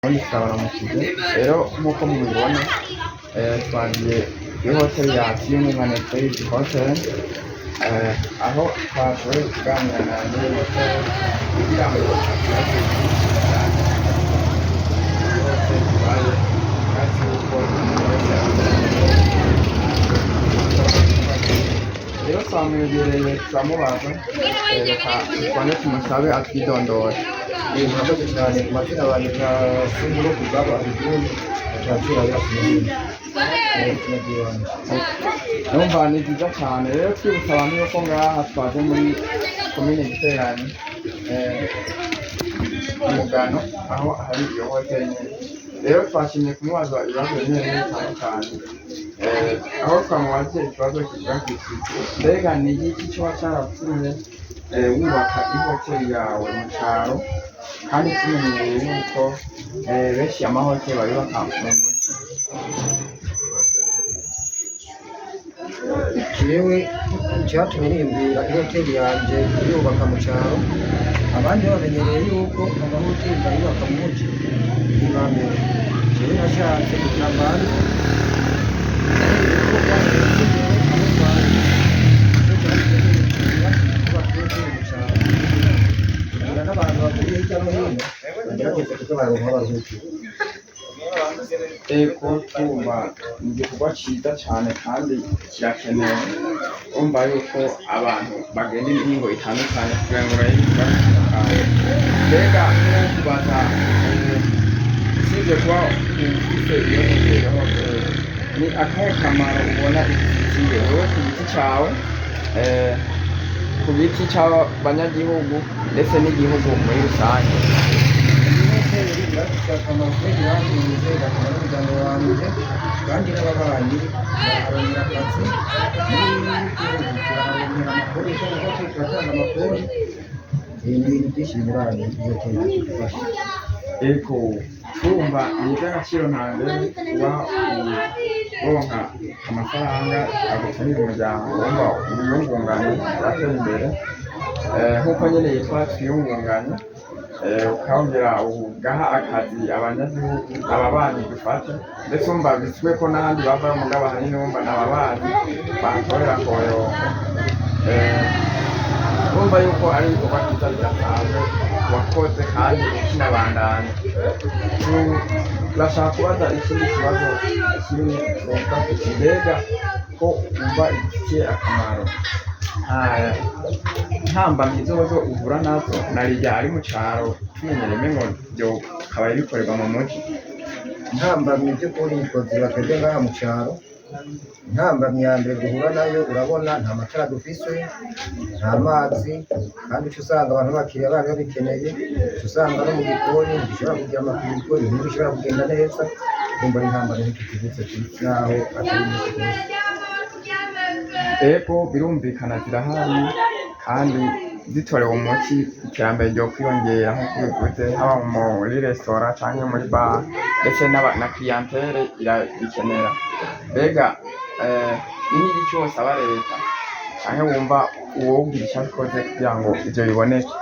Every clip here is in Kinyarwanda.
Turabaramukije rero nk'uko mubibona twagiye kuri hoteli yacu y'Umwami Faisal Hotel aho twashoboye kuganira na nyiri hoteli kugira ngo tubaze rero twamwegereye turamubaza reka twange tumusabe atwidondora. Murakoze cyane ku mazina bandika Simburo kuzaba igihugu cyacira yasinye numva ni byiza cyane rero twibutsa abantu yuko ngaha twaje muri komine Giteranyi Mugano aho hari iyo hoteli rero twashimye kumubaza ibibazo bimwe bitandukanye aho twamubaze ikibazo kivuga kiti mbega ni iki kiba cyaratumye wubaka ihoteli yawe mu cyaro kandi tumenyereye yuko benshi amahoteli bayubaka mu mujyi. jewe icyatumye nimbwira ihoteli yanjye yubaka mu cyaro abandi bamenyereye yuko amahoteli bayubaka mu mujyi n'ibambere jewe nashatse kugira abantu n'abantu baturiye hirya no hino bagerageza kutubaronka baruhukiye. Eko tuba ni igikorwa cyiza cyane kandi kirakenewe umva yuko abantu bagenda imihingo itandukanye kugira ngo bayibwe mbega kubaza usibye kuba ufite iyo hoteli hose ni akahe kamaro ubona ifitiye wowe ku giti cyawe ku giti cy'abanyagihugu ndetse n'igihugu muri rusange? Hoteli irafite akamaro kenshi bahinze gakomeye umuryango wanjye kandi n'ababanyi baharanira akazi n'igihugu kiraharanira amakuru ishobora kuba turatanga amakuru ibintu byinshi binyuranye hoteli idufasha. Eko kumva ni iby'agaciro ntangere kuba uronka amafaranga agutunira umuryango wumva ubuyungungane uratera imbere nk'uko nyine yitwa twiyungunganye ukongera ugaha akazi abanyagihugu ababanyi dufata ndetse umva biswe ko n'ahandi bavayo mugabo ahanini wumva n'ababanyi bahakorera koyoko urumva yuko ari ibikorwa byiza bidasanzwe wakoze kandi ukinabandanya. Turashaka kubaza ikindi kibazo kimwe kivuga kuti mbega ko umva ifitiye akamaro ntambamyi zozo uhura nazo narirya ari mu cyaro tumenyereye ngo byo kabaye bikorerwa mu mujyi? Intambamyi by'ukuri ziba twebwe ngaha mu cyaro. Intambamyi ya mbere duhura nayo urabona nta matara dufise nta mazi kandi uca usanga abantu bakiriya bari babikeneye uca usanga no mu gikoni dushobora kugira amakuru y'igikoni ibintu bishobora kugenda neza kumva ari intambamyi ntitutibutse naho atari nyinshi rwose. Ego birumvikana zirahari kandi zitorewe umuti iterambere ryo kwiyongera nk'uko bivuze haba muri resitora cyangwa muri bar ndetse na clientele irabikenera. Mbega ni iki cyose aba leta cyangwa wumva uwogira icyo akoze kugira ngo ibyo biboneke?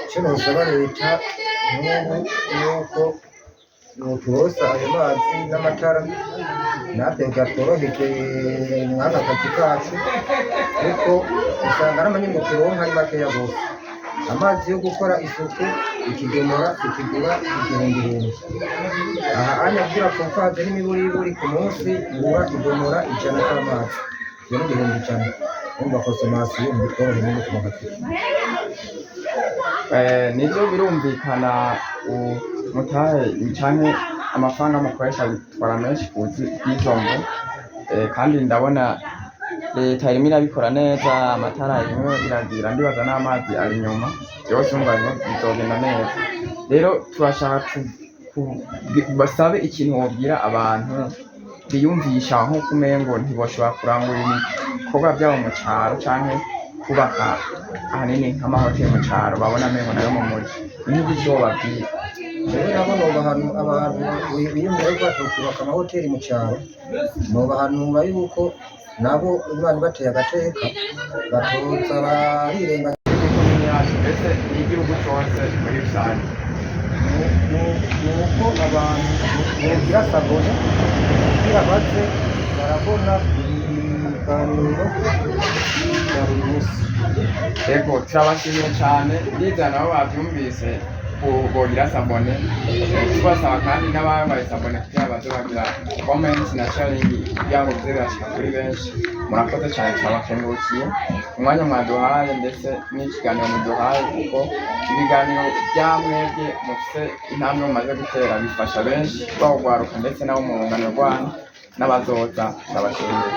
Icyo nosaba leta n'ubu nuko turosa ayo mazi n'amatara natwe gatworoheke mwaka kazi kacu kuko usanga n'amanyungu turonka ari makeya gose. Amazi yo gukora isuku ikigemura ikigura 1000. Aha anya kugira komfaze n'imiburiburi ku munsi ngura igemura 100 cy'amazi yo 1000 umva konsomasiyo mu bikoro n'ibindi kumugafite. Nibyo birumvikana mutahe cyane amafaranga mukoresha bitwara menshi kuzi bw'izombo kandi ndabona leta irimo irabikora neza amatara imwe iragira ndibaza n'amazi ari inyuma byose umva bizogenda neza. Rero turashaka basabe ikintu wabwira abantu biyumvisha nk'uko umengo ntiboshobora kurangura ibikorwa byabo mu cyaro cyangwa kubaka ahanini nk'amahoteli mu cyaro babona amengo nayo mu mujyi n'ibyo babwira. Jewe nabona abantu biyumvira yuko kubaka amahoteli mu cyaro noba ahantu yuko nabo Imana bateye agateka batoza barirenga ndetse n'igihugu cyose muri rusange. uko abantu bogira sabone kugira baze barabona ibiganiro bya buri munsi. Ego turabashimiye cyane ndizera nabo babyumvise bogira sabone, tubasaba kandi n'ababaye sabone kugira baze bagira comments na sharing kugira ngo bize birashika kuri benshi. Murakoze cyane, turabakengurukiye umwanya mwaduhaye ndetse n'ikiganiro muduhaye, kuko ibiganiro bya mwebwe mufite intambwe mumaze gutera bifasha benshi bawugwaruka ndetse nabo mu rungano rwanyu n'abazoza. Turabashimiye.